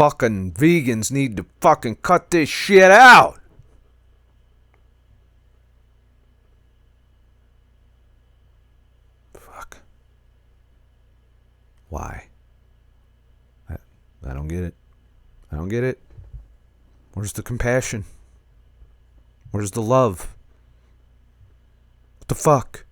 fucking vegans need to fucking cut this shit out. Fuck. Why? I don't get it. I don't get it. Where's the compassion? Where's the love? What the fuck?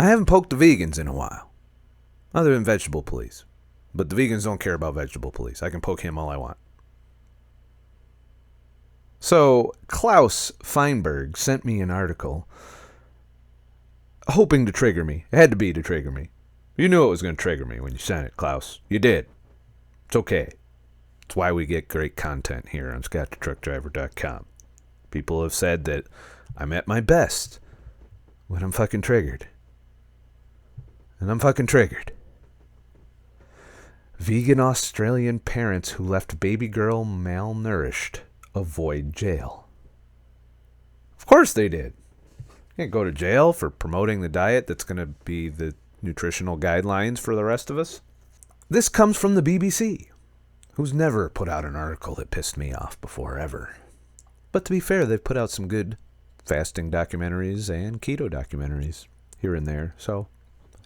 I haven't poked the vegans in a while, other than Vegetable Police. But the vegans don't care about Vegetable Police. I can poke him all I want. So, Klaus Feinberg sent me an article hoping to trigger me. It had to be to trigger me. You knew it was going to trigger me when you sent it, Klaus. You did. It's okay. It's why we get great content here on ScottTheTruckDriver.com. People have said that I'm at my best when I'm fucking triggered. And I'm fucking triggered. Vegan Australian parents who left baby girl malnourished avoid jail. Of course they did. You can't go to jail for promoting the diet that's going to be the nutritional guidelines for the rest of us. This comes from the BBC, who's never put out an article that pissed me off before, ever. But to be fair, they've put out some good fasting documentaries and keto documentaries here and there, so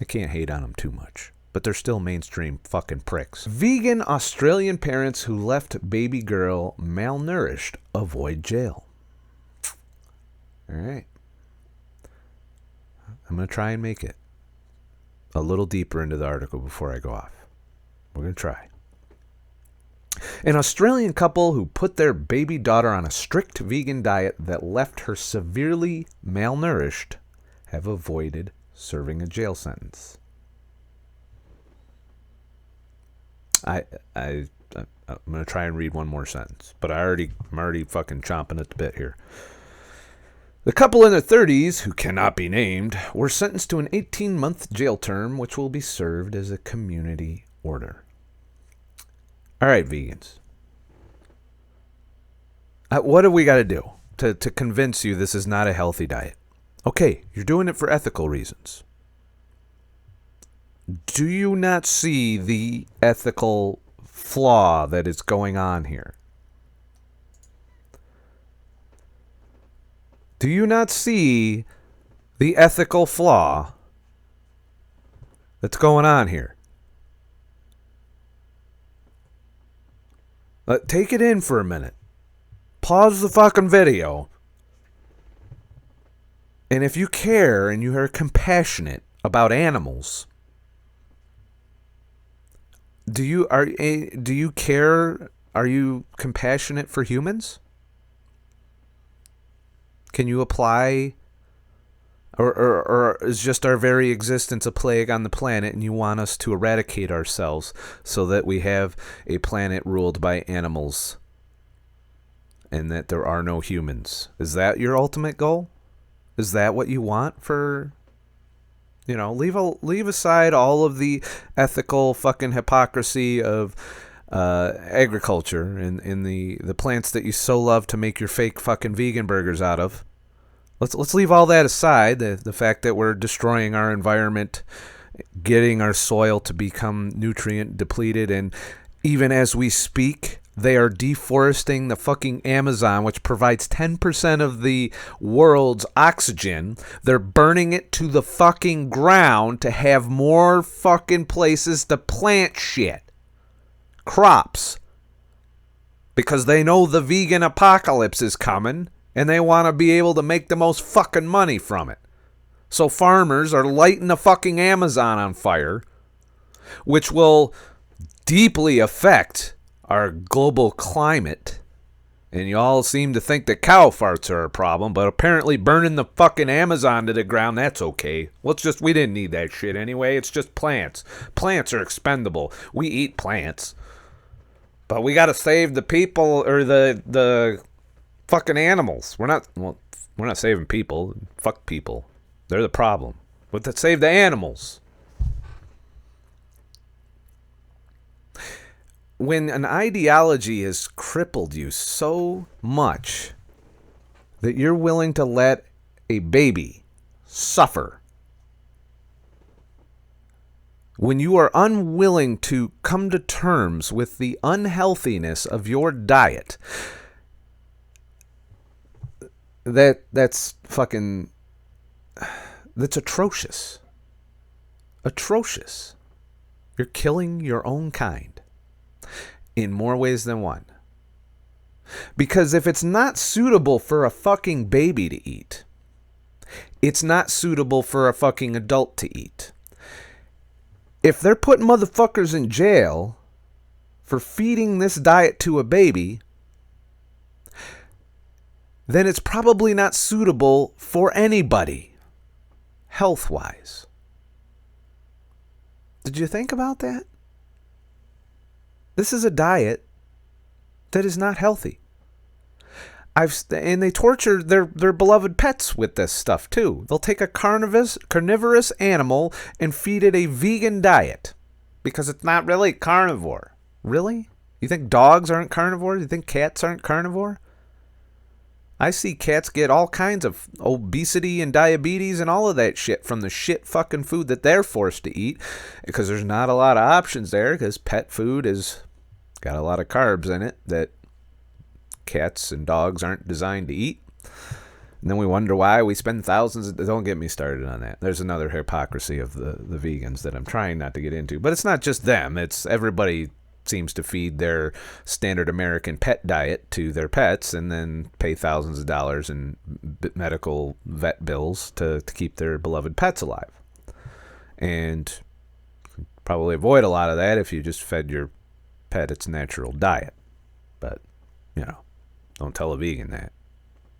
I can't hate on them too much. But they're still mainstream fucking pricks. Vegan Australian parents who left baby girl malnourished avoid jail. Alright. I'm going to try and make it a little deeper into the article before I go off. We're going to try. An Australian couple who put their baby daughter on a strict vegan diet that left her severely malnourished have avoided serving a jail sentence. I'm going to try and read one more sentence, but I'm already fucking chomping at the bit here. The couple in their 30s, who cannot be named, were sentenced to an 18-month jail term, which will be served as a community order. All right, vegans. What do we got to do to convince you this is not a healthy diet? Okay, you're doing it for ethical reasons. Do you not see the ethical flaw that is going on here? Do you not see the ethical flaw that's going on here? Take it in for a minute. Pause the fucking video. And if you care and you are compassionate about animals, do you care? Are you compassionate for humans? Can you apply, or is just our very existence a plague on the planet and you want us to eradicate ourselves so that we have a planet ruled by animals and that there are no humans? Is that your ultimate goal? Is that what you want for, leave aside all of the ethical fucking hypocrisy of agriculture and the plants that you so love to make your fake fucking vegan burgers out of. Let's leave all that aside, the fact that we're destroying our environment, getting our soil to become nutrient depleted, and even as we speak, they are deforesting the fucking Amazon, which provides 10% of the world's oxygen. They're burning it to the fucking ground to have more fucking places to plant shit. Crops. Because they know the vegan apocalypse is coming, and they want to be able to make the most fucking money from it. So farmers are lighting the fucking Amazon on fire, which will deeply affect our global climate And you all seem to think that cow farts are a problem, but apparently burning the fucking Amazon to the ground, that's okay. We didn't need that shit anyway. It's just plants. Plants are expendable. We eat plants. But we gotta save the people, or the fucking animals. We're not saving people. Fuck people. They're the problem. But let's save the animals. When an ideology has crippled you so much that you're willing to let a baby suffer, when you are unwilling to come to terms with the unhealthiness of your diet, that's atrocious. Atrocious. You're killing your own kind. In more ways than one. Because if it's not suitable for a fucking baby to eat, it's not suitable for a fucking adult to eat. If they're putting motherfuckers in jail for feeding this diet to a baby, then it's probably not suitable for anybody, health-wise. Did you think about that? This is a diet that is not healthy. And they torture their beloved pets with this stuff too. They'll take a carnivorous animal and feed it a vegan diet because it's not really carnivore. Really? You think dogs aren't carnivore? You think cats aren't carnivore? I see cats get all kinds of obesity and diabetes and all of that shit from the shit fucking food that they're forced to eat because there's not a lot of options there because pet food has got a lot of carbs in it that cats and dogs aren't designed to eat. And then we wonder why we spend thousands. Don't get me started on that. There's another hypocrisy of the vegans that I'm trying not to get into. But it's not just them. It's everybody seems to feed their standard American pet diet to their pets and then pay thousands of dollars in medical vet bills to keep their beloved pets alive. And probably avoid a lot of that if you just fed your pet its natural diet. But, don't tell a vegan that.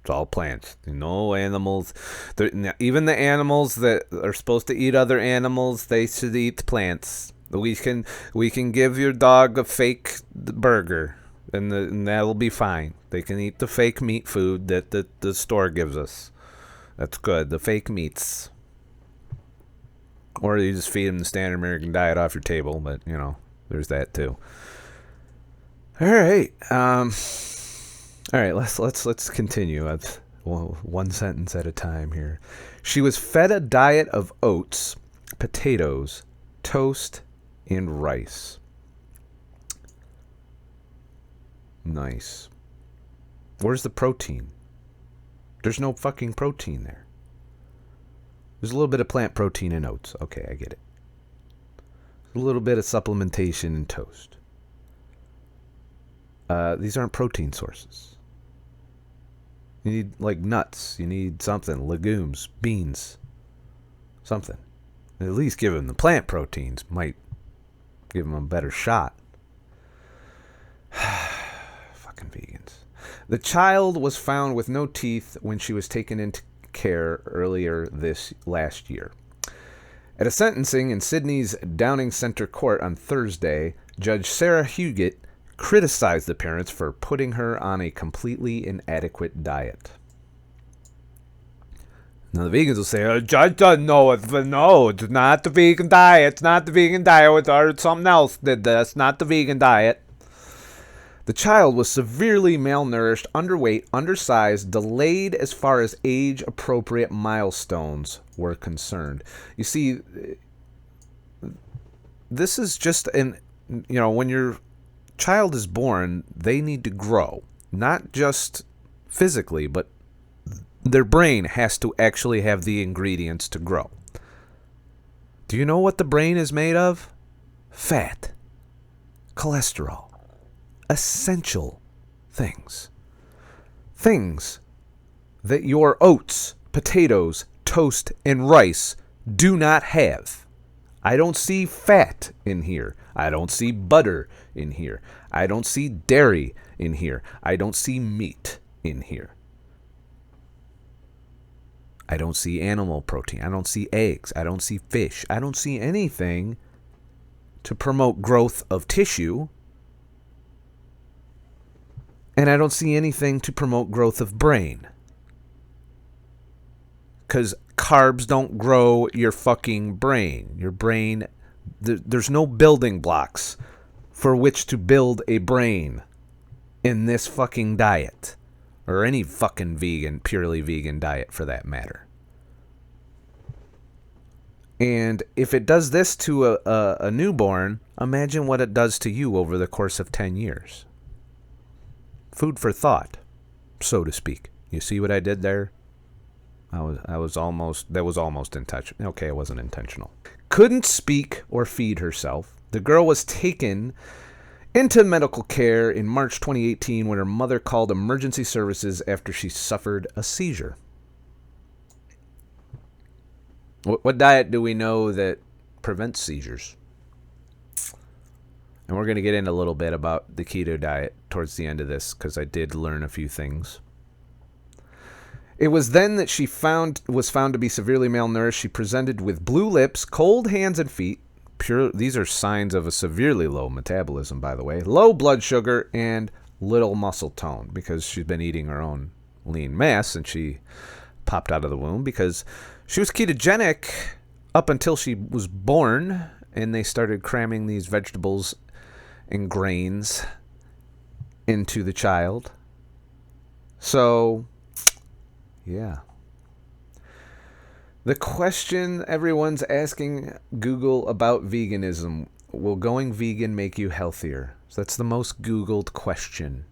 It's all plants. No animals. Even the animals that are supposed to eat other animals, they should eat plants. We can give your dog a fake burger, and that'll be fine. They can eat the fake meat food that the store gives us. That's good. The fake meats. Or you just feed them the standard American diet off your table, but, there's that too. All right. All right, let's continue. One sentence at a time here. She was fed a diet of oats, potatoes, toast, and rice. Nice. Where's the protein? There's no fucking protein there. There's a little bit of plant protein in oats. Okay, I get it. A little bit of supplementation in toast. These aren't protein sources. You need, nuts. You need something. Legumes. Beans. Something. At least give them the plant proteins. Might give them a better shot. Fucking vegans. The child was found with no teeth when she was taken into care earlier last year. At a sentencing in Sydney's Downing Centre Court on Thursday, Judge Sarah Huguet criticized the parents for putting her on a completely inadequate diet. Now the vegans will say, "Oh, Judge doesn't know it." But no, it's not the vegan diet. It's not the vegan diet. Or something else did this. Not the vegan diet. The child was severely malnourished, underweight, undersized, delayed as far as age-appropriate milestones were concerned. You see, this is just when your child is born, they need to grow. Not just physically, but their brain has to actually have the ingredients to grow. Do you know what the brain is made of? Fat. Cholesterol. Essential things. Things that your oats, potatoes, toast, and rice do not have. I don't see fat in here. I don't see butter in here. I don't see dairy in here. I don't see meat in here. I don't see animal protein. I don't see eggs. I don't see fish. I don't see anything to promote growth of tissue. And I don't see anything to promote growth of brain. Because carbs don't grow your fucking brain. Your brain, there's no building blocks for which to build a brain in this fucking diet. Or any fucking vegan, purely vegan diet for that matter. And if it does this to a newborn, imagine what it does to you over the course of 10 years. Food for thought, so to speak. You see what I did there? That was almost intentional. Okay, it wasn't intentional. Couldn't speak or feed herself. The girl was taken into medical care in March 2018 when her mother called emergency services after she suffered a seizure. What diet do we know that prevents seizures? And we're going to get into a little bit about the keto diet towards the end of this because I did learn a few things. It was then that she was found to be severely malnourished. She presented with blue lips, cold hands and feet. These are signs of a severely low metabolism, by the way. Low blood sugar and little muscle tone because she's been eating her own lean mass and she popped out of the womb because she was ketogenic up until she was born and they started cramming these vegetables and grains into the child. So, yeah. The question everyone's asking Google about veganism, will going vegan make you healthier? So that's the most Googled question.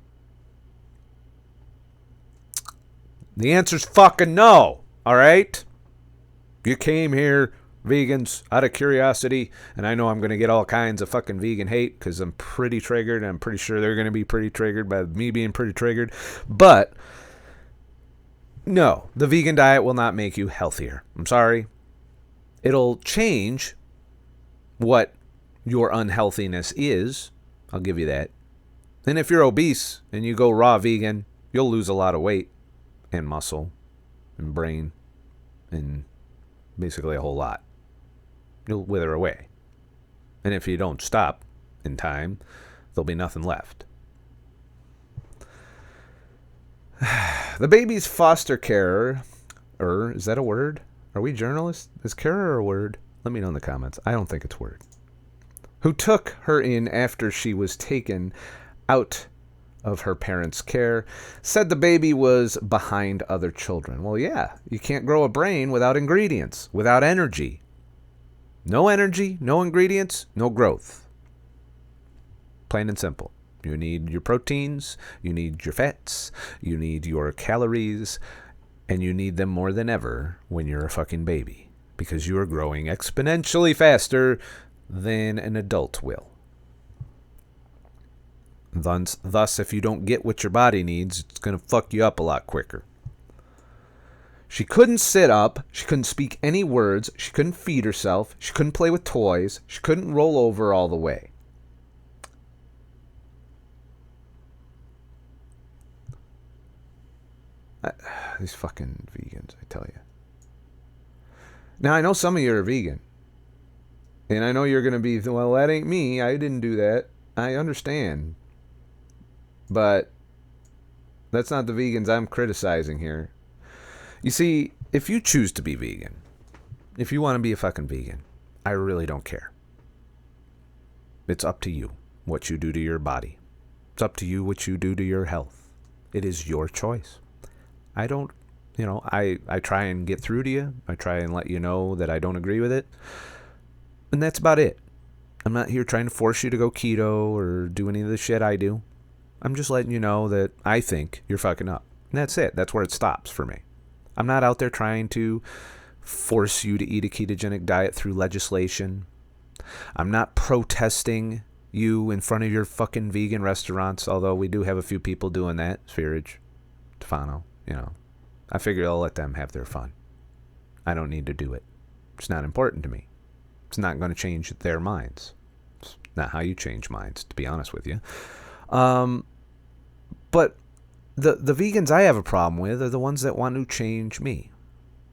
The answer's fucking no, all right? You came here, vegans, out of curiosity, and I know I'm going to get all kinds of fucking vegan hate because I'm pretty triggered, and I'm pretty sure they're going to be pretty triggered by me being pretty triggered, but no, the vegan diet will not make you healthier. I'm sorry. It'll change what your unhealthiness is. I'll give you that. And if you're obese and you go raw vegan, you'll lose a lot of weight and muscle and brain and basically a whole lot. You'll wither away. And if you don't stop in time, there'll be nothing left. The baby's foster carer, is that a word? Are we journalists? Is carer a word? Let me know in the comments. I don't think it's a word. Who took her in after she was taken out of her parents' care, said the baby was behind other children. Well, yeah, you can't grow a brain without ingredients, without energy. No energy, no ingredients, no growth. Plain and simple. You need your proteins, you need your fats, you need your calories, and you need them more than ever when you're a fucking baby, because you are growing exponentially faster than an adult will. Thus, if you don't get what your body needs, it's going to fuck you up a lot quicker. She couldn't sit up, she couldn't speak any words, she couldn't feed herself, she couldn't play with toys, she couldn't roll over all the way. These fucking vegans, I tell you. Now, I know some of you are vegan. And I know you're going to be, well, that ain't me. I didn't do that. I understand. But that's not the vegans I'm criticizing here. You see, if you choose to be vegan, if you want to be a fucking vegan, I really don't care. It's up to you what you do to your body. It's up to you what you do to your health. It is your choice. I don't, I try and get through to you. I try and let you know that I don't agree with it. And that's about it. I'm not here trying to force you to go keto or do any of the shit I do. I'm just letting you know that I think you're fucking up. And that's it. That's where it stops for me. I'm not out there trying to force you to eat a ketogenic diet through legislation. I'm not protesting you in front of your fucking vegan restaurants, although we do have a few people doing that. Sphyrage, Tefano, I figure I'll let them have their fun. I don't need to do it. It's not important to me. It's not going to change their minds. not how you change minds, to be honest with you. But the vegans I have a problem with are the ones that want to change me.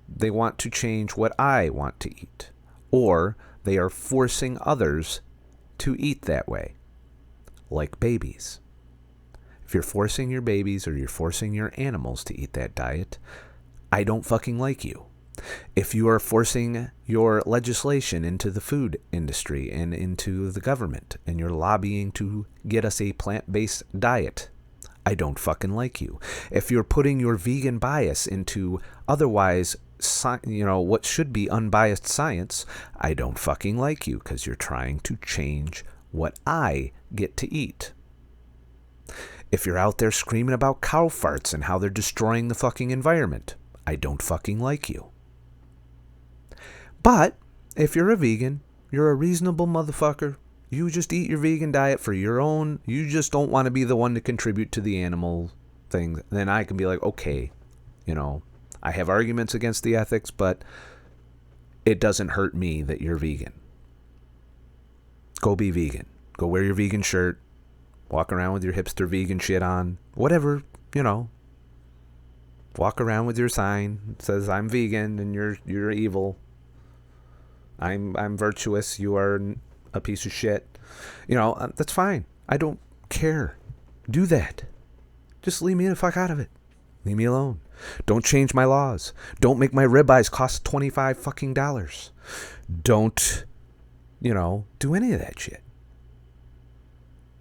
They want to change what I want to eat. Or they are forcing others to eat that way. Like babies. If you're forcing your babies or you're forcing your animals to eat that diet, I don't fucking like you. If you are forcing your legislation into the food industry and into the government and you're lobbying to get us a plant-based diet, I don't fucking like you. If you're putting your vegan bias into otherwise, what should be unbiased science, I don't fucking like you because you're trying to change what I get to eat. If you're out there screaming about cow farts and how they're destroying the fucking environment, I don't fucking like you. But if you're a vegan, you're a reasonable motherfucker. You just eat your vegan diet for your own. You just don't want to be the one to contribute to the animal thing. Then I can be like, okay, I have arguments against the ethics, but it doesn't hurt me that you're vegan. Go be vegan. Go wear your vegan shirt. Walk around with your hipster vegan shit on. Whatever, Walk around with your sign that says I'm vegan and you're evil. I'm virtuous. You are a piece of shit. That's fine. I don't care. Do that. Just leave me the fuck out of it. Leave me alone. Don't change my laws. Don't make my ribeyes cost $25 fucking dollars. Don't, do any of that shit.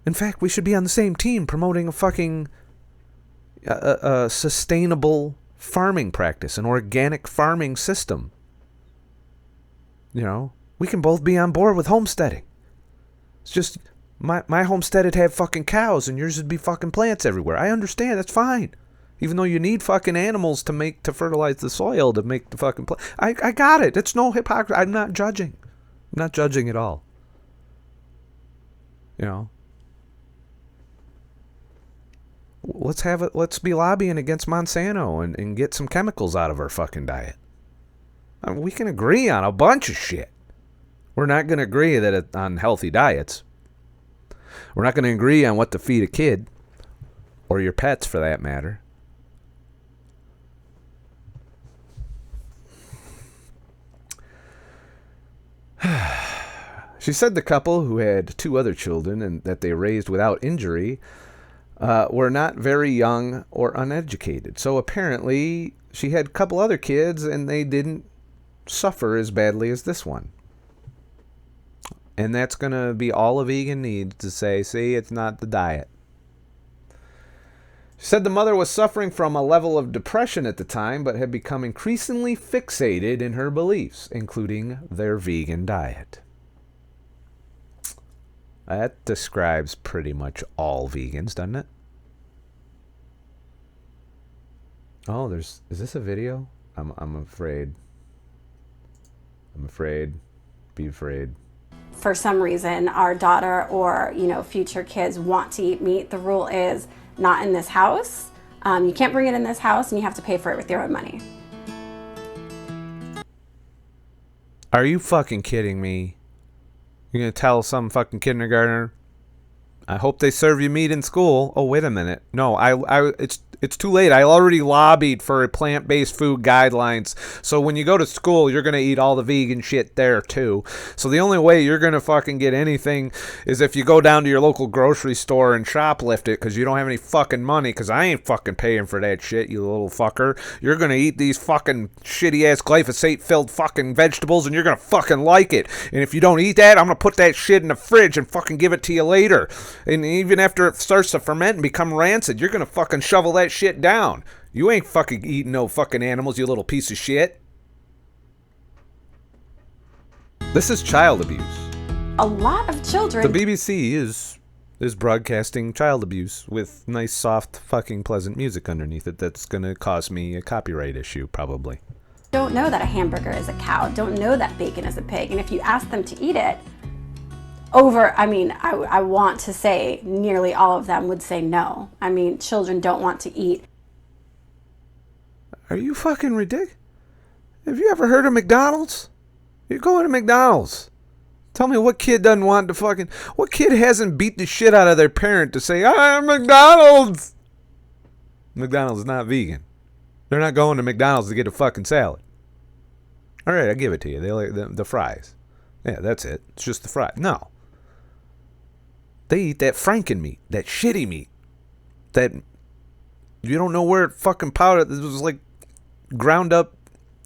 In fact, we should be on the same team promoting a fucking sustainable farming practice, an organic farming system. We can both be on board with homesteading. It's just my homestead would have fucking cows and yours would be fucking plants everywhere. I understand, that's fine. Even though you need fucking animals to fertilize the soil to make the fucking plant. I got it. It's no hypocrisy. I'm not judging. I'm not judging at all. Let's be lobbying against Monsanto and get some chemicals out of our fucking diet. I mean, we can agree on a bunch of shit. We're not going to agree on healthy diets. We're not going to agree on what to feed a kid or your pets for that matter. She said the couple, who had 2 other children and that they raised without injury, were not very young or uneducated. So apparently she had a couple other kids and they didn't suffer as badly as this one. And that's going to be all a vegan needs to say, see, it's not the diet. She said the mother was suffering from a level of depression at the time, but had become increasingly fixated in her beliefs, including their vegan diet. That describes pretty much all vegans, doesn't it? Oh, is this a video? I'm afraid. I'm afraid. Be afraid. For some reason, our daughter or, future kids want to eat meat. The rule is not in this house. You can't bring it in this house and you have to pay for it with your own money. Are you fucking kidding me? You're going to tell some fucking kindergartner, I hope they serve you meat in school. Oh, wait a minute. No, it's too late. I already lobbied for plant-based food guidelines. So when you go to school, you're going to eat all the vegan shit there too. So the only way you're going to fucking get anything is if you go down to your local grocery store and shoplift it because you don't have any fucking money, because I ain't fucking paying for that shit, you little fucker. You're going to eat these fucking shitty-ass glyphosate-filled fucking vegetables and you're going to fucking like it. And if you don't eat that, I'm going to put that shit in the fridge and fucking give it to you later. And even after it starts to ferment and become rancid, you're going to fucking shovel that shit down. You ain't fucking eating no fucking animals, you little piece of shit. This is child abuse. A lot of children. The BBC is broadcasting child abuse with nice, soft, fucking pleasant music underneath it that's going to cause me a copyright issue, probably. Don't know that a hamburger is a cow. Don't know that bacon is a pig. And if you ask them to eat it, I want to say nearly all of them would say no. Children don't want to eat. Are you fucking ridiculous? Have you ever heard of McDonald's? You go into McDonald's. Tell me what kid doesn't want to fucking... What kid hasn't beat the shit out of their parent to say, I'm McDonald's? McDonald's is not vegan. They're not going to McDonald's to get a fucking salad. All right, I give it to you. They like the fries. Yeah, that's it. It's just the fries. No. They eat that Franken meat, that shitty meat, that you don't know where it fucking powder. This was like ground up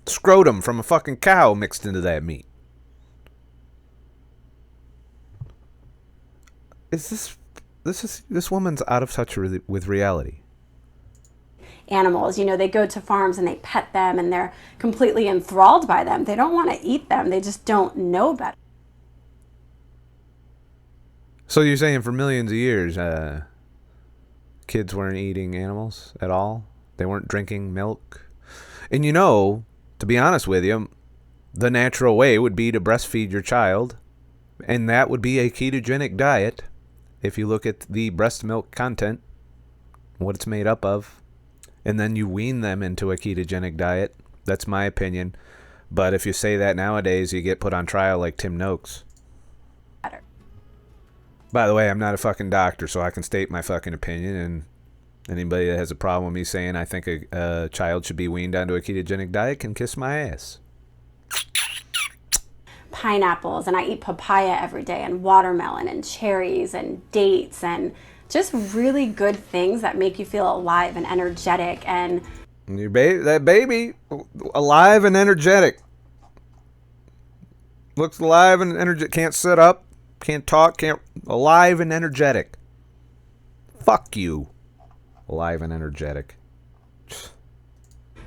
scrotum from a fucking cow mixed into that meat. This woman's out of touch with reality. Animals, they go to farms and they pet them and they're completely enthralled by them. They don't want to eat them. They just don't know better. So you're saying for millions of years, kids weren't eating animals at all? They weren't drinking milk? And to be honest with you, the natural way would be to breastfeed your child, and that would be a ketogenic diet if you look at the breast milk content, what it's made up of, and then you wean them into a ketogenic diet. That's my opinion. But if you say that nowadays, you get put on trial like Tim Noakes. By the way, I'm not a fucking doctor, so I can state my fucking opinion, and anybody that has a problem with me saying I think a child should be weaned onto a ketogenic diet can kiss my ass. Pineapples, and I eat papaya every day, and watermelon, and cherries, and dates, and just really good things that make you feel alive and energetic. And that baby, alive and energetic. Looks alive and energetic. Can't sit up. Can't talk, alive and energetic. Fuck you. Alive and energetic.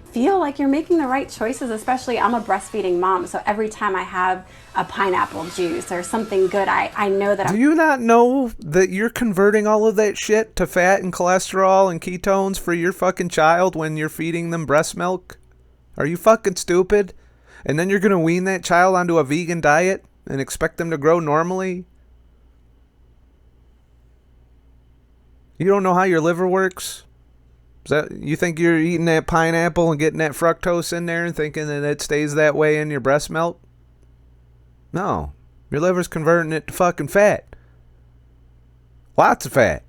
Feel like you're making the right choices, especially I'm a breastfeeding mom, so every time I have a pineapple juice or something good, I know that Do you not know that you're converting all of that shit to fat and cholesterol and ketones for your fucking child when you're feeding them breast milk? Are you fucking stupid? And then you're going to wean that child onto a vegan diet and expect them to grow normally? You don't know how your liver works? You think you're eating that pineapple and getting that fructose in there and thinking that it stays that way in your breast milk? No. Your liver's converting it to fucking fat. Lots of fat.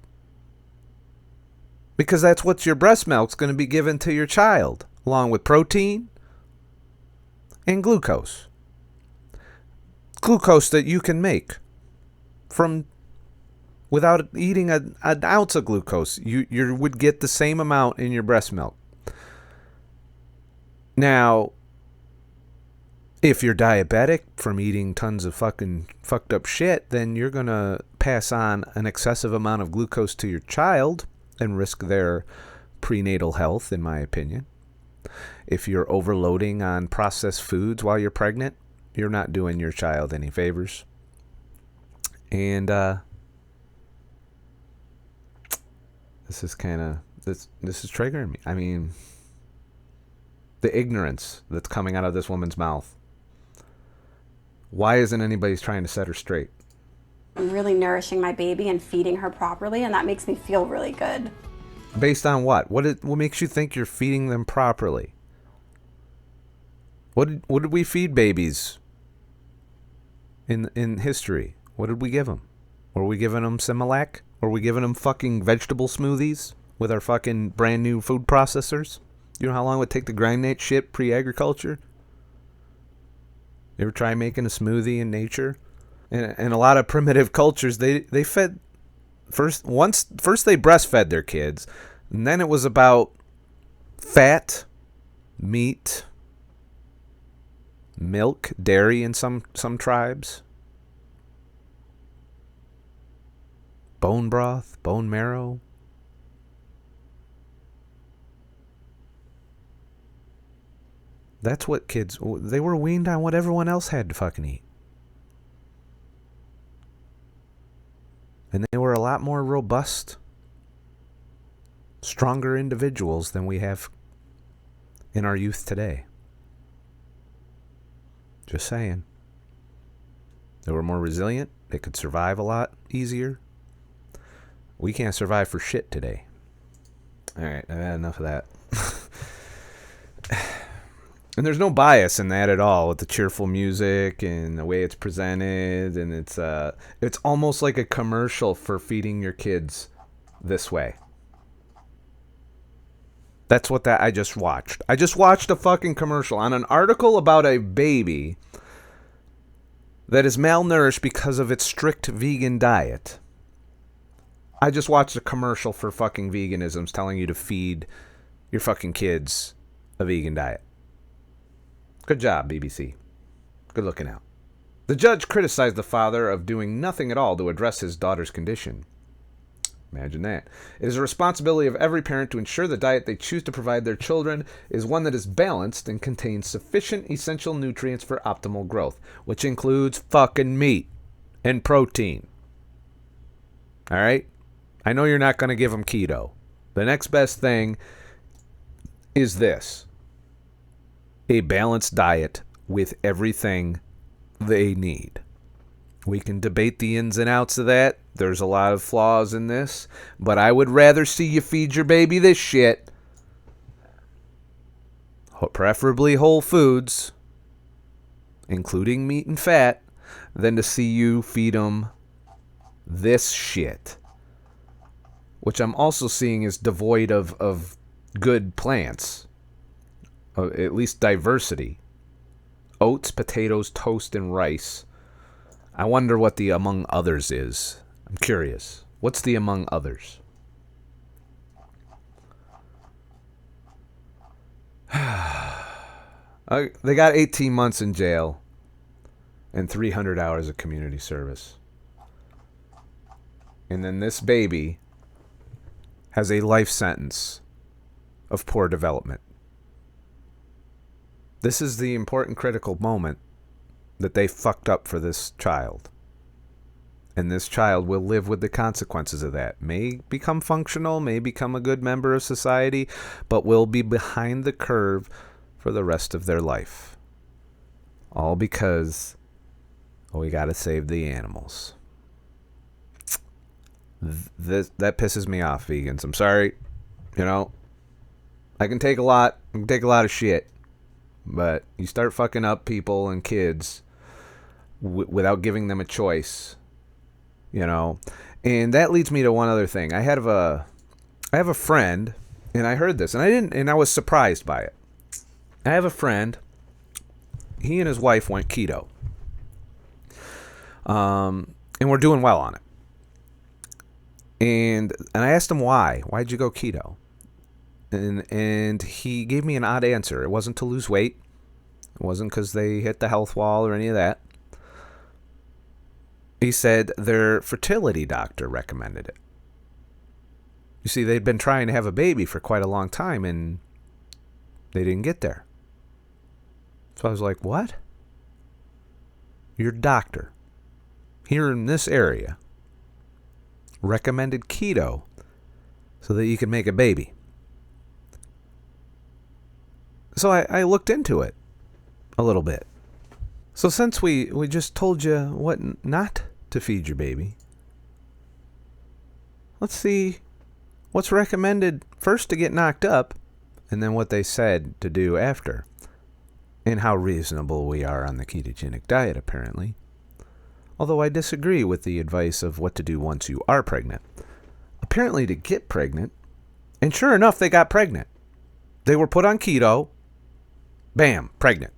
Because that's what your breast milk's going to be given to your child, along with protein and glucose. Glucose that you can make from without eating an ounce of glucose. You would get the same amount in your breast milk. Now, if you're diabetic from eating tons of fucking fucked up shit, then you're going to pass on an excessive amount of glucose to your child and risk their prenatal health, in my opinion. If you're overloading on processed foods while you're pregnant, you're not doing your child any favors. And this is triggering me. I mean, the ignorance that's coming out of this woman's mouth. Why isn't anybody trying to set her straight? I'm really nourishing my baby and feeding her properly, and that makes me feel really good. Based on what? What makes you think you're feeding them properly? What did we feed babies in history? What did we give them? Were we giving them Similac? Were we giving them fucking vegetable smoothies with our fucking brand new food processors? You know how long it would take to grind that shit pre-agriculture? You ever try making a smoothie in nature? And a lot of primitive cultures, they fed first they breastfed their kids, and then it was about fat, meat, milk, dairy in some tribes, bone broth, bone marrow. That's what kids, they were weaned on what everyone else had to fucking eat. And they were a lot more robust, stronger individuals than we have in our youth today. Just saying. They were more resilient. They could survive a lot easier. We can't survive for shit today. All right, I've had enough of that. And there's no bias in that at all with the cheerful music and the way it's presented, and it's almost like a commercial for feeding your kids this way. That's what I just watched. I just watched a fucking commercial on an article about a baby that is malnourished because of its strict vegan diet. I just watched a commercial for fucking veganisms telling you to feed your fucking kids a vegan diet. Good job, BBC. Good looking out. The judge criticized the father of doing nothing at all to address his daughter's condition. Imagine that. It is a responsibility of every parent to ensure the diet they choose to provide their children is one that is balanced and contains sufficient essential nutrients for optimal growth, which includes fucking meat and protein. All right? I know you're not going to give them keto. The next best thing is this: a balanced diet with everything they need. We can debate the ins and outs of that. There's a lot of flaws in this, but I would rather see you feed your baby this shit, preferably whole foods, including meat and fat, than to see you feed them this shit, which I'm also seeing is devoid of good plants, at least diversity. Oats, potatoes, toast, and rice. I wonder what the among others is. I'm curious. What's the among others? They got 18 months in jail and 300 hours of community service. And then this baby has a life sentence of poor development. This is the important critical moment that they fucked up for this child. And this child will live with the consequences of that. May become functional, may become a good member of society, but will be behind the curve for the rest of their life. All because we got to save the animals. That pisses me off, vegans. I'm sorry. I can take a lot. I can take a lot of shit. But you start fucking up people and kids without giving them a choice, And that leads me to one other thing. I have a friend, and I heard this, and I was surprised by it. I have a friend. He and his wife went keto, and we're doing well on it. And I asked him why. Why'd you go keto? And he gave me an odd answer. It wasn't to lose weight. It wasn't because they hit the health wall or any of that. He said their fertility doctor recommended it. You see, they'd been trying to have a baby for quite a long time, and they didn't get there. So I was like, what? Your doctor here in this area recommended keto so that you could make a baby. So I looked into it a little bit. So since we just told you what not to feed your baby, let's see what's recommended first to get knocked up, and then what they said to do after, and how reasonable we are on the ketogenic diet, apparently. Although I disagree with the advice of what to do once you are pregnant. Apparently to get pregnant, and sure enough, they got pregnant. They were put on keto. Bam, pregnant.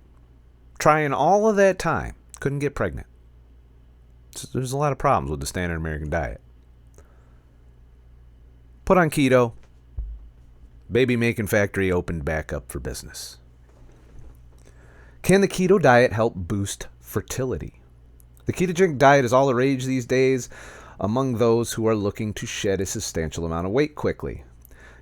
Trying all of that time, couldn't get pregnant. So there's a lot of problems with the standard American diet. Put on keto. Baby making factory opened back up for business. Can the keto diet help boost fertility? The ketogenic diet is all the rage these days among those who are looking to shed a substantial amount of weight quickly.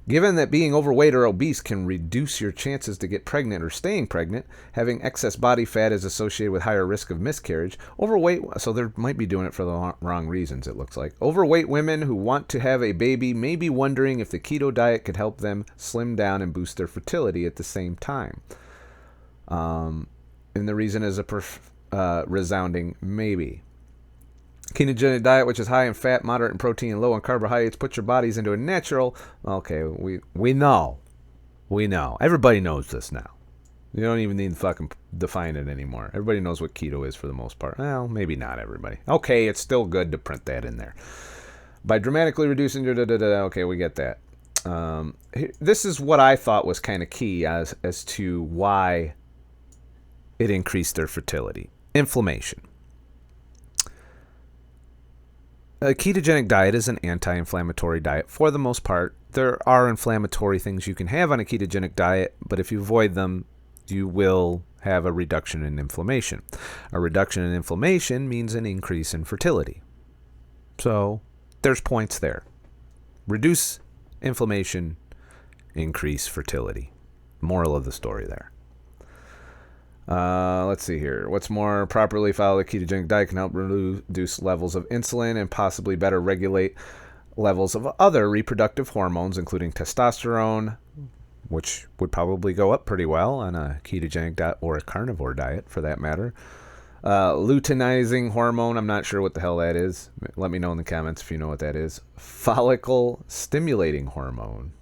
Given that being overweight or obese can reduce your chances to get pregnant or staying pregnant, having excess body fat is associated with higher risk of miscarriage. So they might be doing it for the wrong reasons, it looks like. Overweight women who want to have a baby may be wondering if the keto diet could help them slim down and boost their fertility at the same time. And the reason is a resounding maybe. Ketogenic diet, which is high in fat, moderate in protein, and low in carbohydrates, puts your bodies into a natural... Okay, we know. We know. Everybody knows this now. You don't even need to fucking define it anymore. Everybody knows what keto is for the most part. Well, maybe not everybody. Okay, it's still good to print that in there. By dramatically reducing... Okay, we get that. This is what I thought was kind of key as to why it increased their fertility. Inflammation. A ketogenic diet is an anti-inflammatory diet for the most part. There are inflammatory things you can have on a ketogenic diet, but if you avoid them, you will have a reduction in inflammation. A reduction in inflammation means an increase in fertility. So there's points there. Reduce inflammation, increase fertility. Moral of the story there. Let's see here. What's more, properly followed a ketogenic diet can help reduce levels of insulin and possibly better regulate levels of other reproductive hormones, including testosterone, which would probably go up pretty well on a ketogenic diet or a carnivore diet for that matter. Luteinizing hormone, I'm not sure what the hell that is. Let me know in the comments if you know what that is. Follicle stimulating hormone.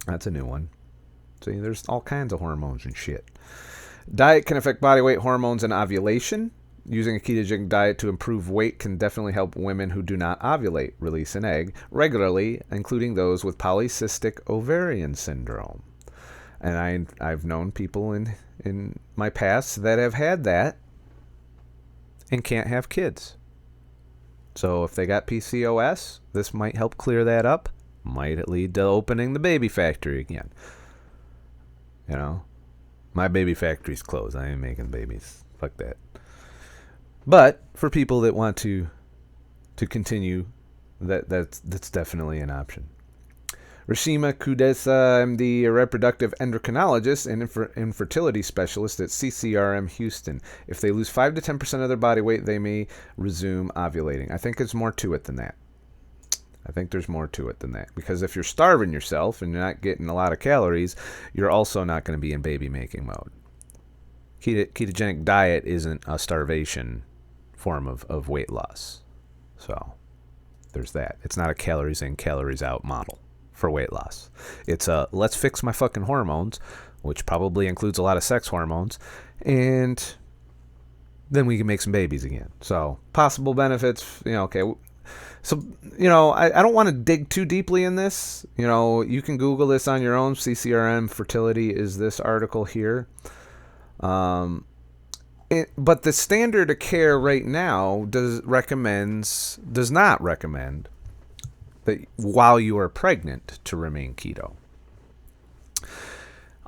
That's a new one. See, there's all kinds of hormones and shit. Diet can affect body weight, hormones, and ovulation. Using a ketogenic diet to improve weight can definitely help women who do not ovulate release an egg regularly, including those with polycystic ovarian syndrome. And I've known people in my past that have had that and can't have kids. So if they got PCOS, this might help clear that up. Might lead to opening the baby factory again. You know, my baby factory's closed. I ain't making babies. Fuck that. But for people that want to continue, that's definitely an option. Rashima Kudesa, MD, a reproductive endocrinologist and infertility specialist at CCRM Houston. If they lose 5 to 10% of their body weight, they may resume ovulating. I think there's more to it than that. Because if you're starving yourself and you're not getting a lot of calories, you're also not going to be in baby making mode. Ketogenic diet isn't a starvation form of weight loss. So there's that. It's not a calories in, calories out model for weight loss. It's a let's fix my fucking hormones, which probably includes a lot of sex hormones, and then we can make some babies again. So possible benefits, okay. So, I don't want to dig too deeply in this. You can Google this on your own. CCRM fertility is this article here. But the standard of care right now does not recommend that while you are pregnant to remain keto.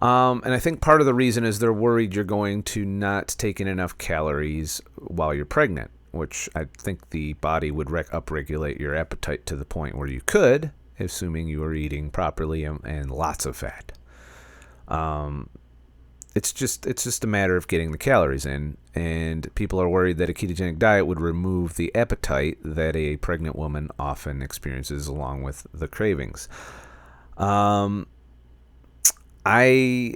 And I think part of the reason is they're worried you're going to not take in enough calories while you're pregnant, which I think the body would upregulate your appetite to the point where you could, assuming you are eating properly and lots of fat. It's just a matter of getting the calories in, and people are worried that a ketogenic diet would remove the appetite that a pregnant woman often experiences along with the cravings. I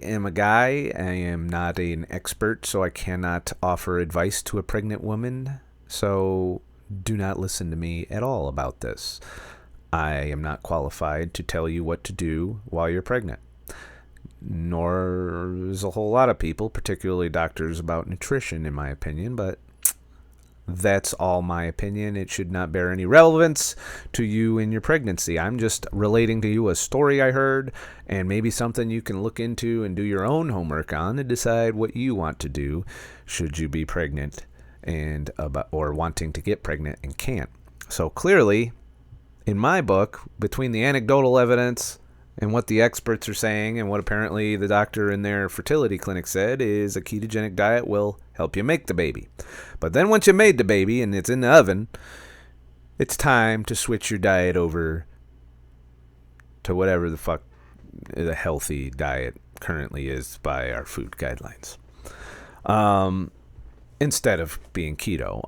am a guy. I am not an expert, so I cannot offer advice to a pregnant woman. So do not listen to me at all about this. I am not qualified to tell you what to do while you're pregnant. Nor is a whole lot of people, particularly doctors, about nutrition, in my opinion, but that's all my opinion. It should not bear any relevance to you in your pregnancy. I'm just relating to you a story I heard, and maybe something you can look into and do your own homework on and decide what you want to do should you be pregnant or wanting to get pregnant and can't. So clearly, in my book, between the anecdotal evidence and what the experts are saying and what apparently the doctor in their fertility clinic said is a ketogenic diet will help you make the baby. But then once you made the baby and it's in the oven, it's time to switch your diet over to whatever the fuck the healthy diet currently is by our food guidelines. Instead of being keto.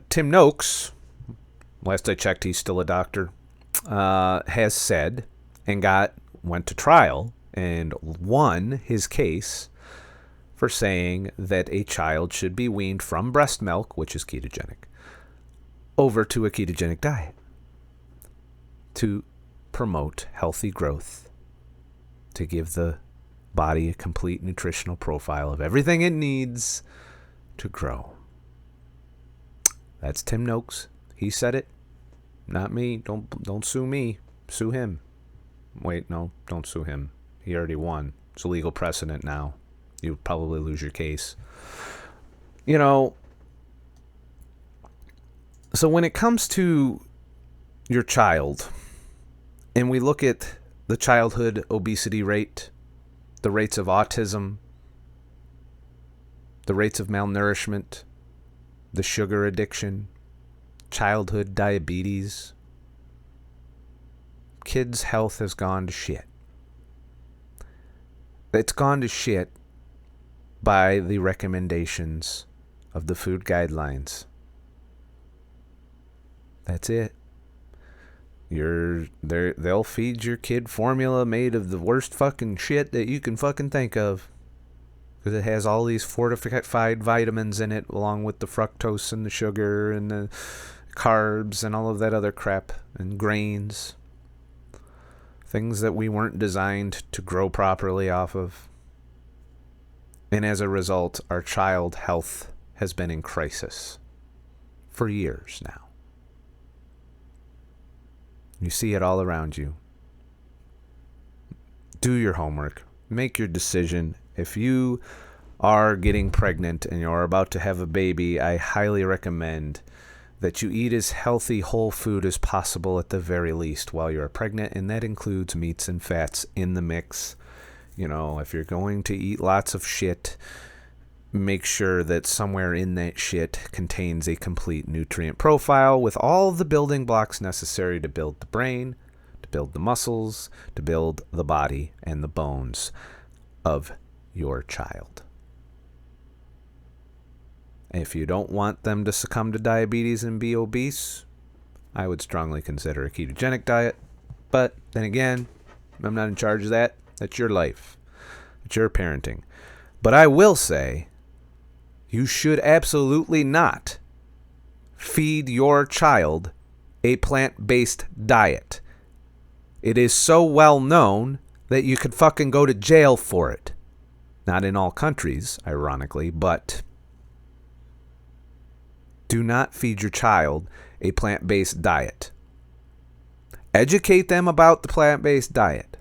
Tim Noakes, last I checked, he's still a doctor, has said and went to trial and won his case for saying that a child should be weaned from breast milk, which is ketogenic, over to a ketogenic diet to promote healthy growth, to give the body a complete nutritional profile of everything it needs to grow. That's Tim Noakes. He said it, not me. Don't sue me. Sue him. Wait, no, don't sue him. He already won. It's a legal precedent now. You'd probably lose your case. You know, so when it comes to your child, and we look at the childhood obesity rate, the rates of autism, the rates of malnourishment, the sugar addiction, childhood diabetes, kids' health has gone to shit. It's gone to shit by the recommendations of the food guidelines. That's it. They'll feed your kid formula made of the worst fucking shit that you can fucking think of, because it has all these fortified vitamins in it, along with the fructose and the sugar and the carbs and all of that other crap, and grains, things that we weren't designed to grow properly off of. And as a result, our child health has been in crisis for years now. You see it all around you. Do your homework. Make your decision. If you are getting pregnant and you're about to have a baby, I highly recommend that you eat as healthy whole food as possible at the very least while you're pregnant, and that includes meats and fats in the mix. You know, if you're going to eat lots of shit, make sure that somewhere in that shit contains a complete nutrient profile with all the building blocks necessary to build the brain, to build the muscles, to build the body and the bones of your child. If you don't want them to succumb to diabetes and be obese, I would strongly consider a ketogenic diet. But then again, I'm not in charge of that. That's your life. It's your parenting. But I will say, you should absolutely not feed your child a plant-based diet. It is so well known that you could fucking go to jail for it. Not in all countries, ironically, but do not feed your child a plant-based diet. Educate them about the plant-based diet.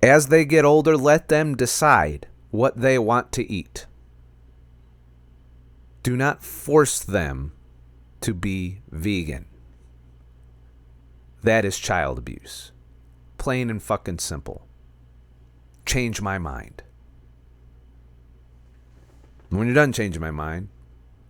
As they get older, let them decide what they want to eat. Do not force them to be vegan. That is child abuse. Plain and fucking simple. Change my mind. And when you're done changing my mind,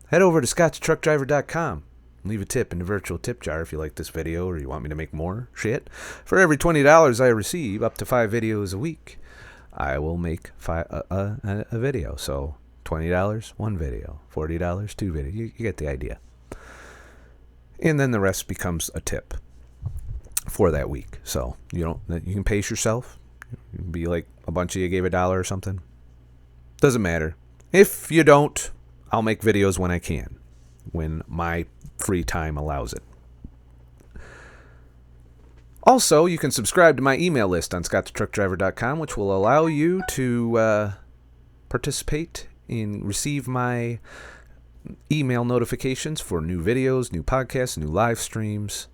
head over to ScottTheTruckDriver.com. Leave a tip in the virtual tip jar if you like this video or you want me to make more shit. For every $20 I receive, up to 5 videos a week, I will make a video. So $20, 1 video. $40, 2 videos. You get the idea. And then the rest becomes a tip for that week. So you can pace yourself. Be like a bunch of you gave $1 or something. Doesn't matter. If you don't, I'll make videos when I can, when my free time allows it. Also, you can subscribe to my email list on ScottTheTruckDriver.com, which will allow you to participate and receive my email notifications for new videos, new podcasts, new live streams,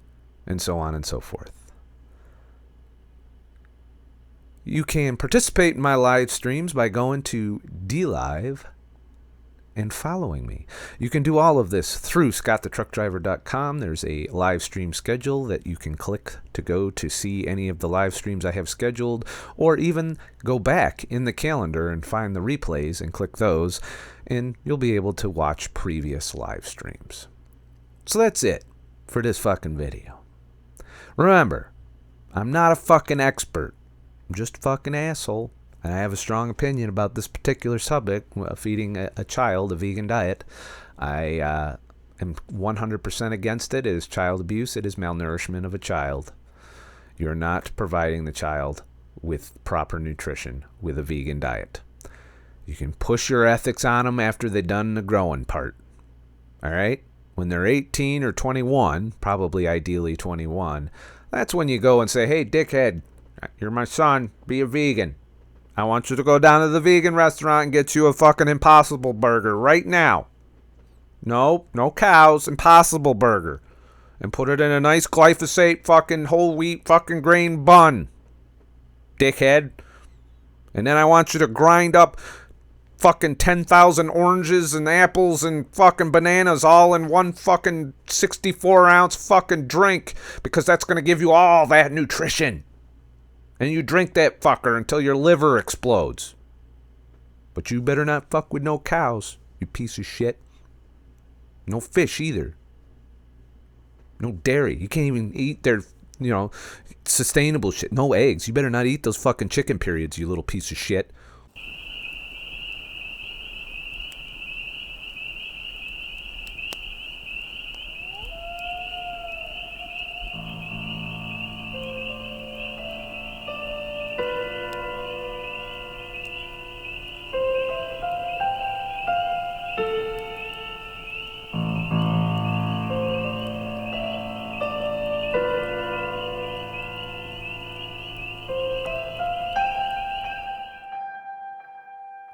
and so on and so forth. You can participate in my live streams by going to DLive and following me. You can do all of this through ScottTheTruckDriver.com. There's a live stream schedule that you can click to go to see any of the live streams I have scheduled, or even go back in the calendar and find the replays and click those, and you'll be able to watch previous live streams. So that's it for this fucking video. Remember, I'm not a fucking expert. I'm just a fucking asshole. And I have a strong opinion about this particular subject, feeding a child a vegan diet. I am 100% against it. It is child abuse. It is malnourishment of a child. You're not providing the child with proper nutrition with a vegan diet. You can push your ethics on them after they've done the growing part. All right? When they're 18 or 21, probably ideally 21, that's when you go and say, hey, dickhead, you're my son, be a vegan. I want you to go down to the vegan restaurant and get you a fucking Impossible Burger right now. No cows, Impossible Burger. And put it in a nice glyphosate fucking whole wheat fucking grain bun, dickhead. And then I want you to grind up fucking 10,000 oranges and apples and fucking bananas all in one fucking 64-ounce fucking drink, because that's going to give you all that nutrition. And you drink that fucker until your liver explodes. But you better not fuck with no cows, you piece of shit. No fish either. No dairy. You can't even eat their, sustainable shit. No eggs. You better not eat those fucking chicken periods, you little piece of shit.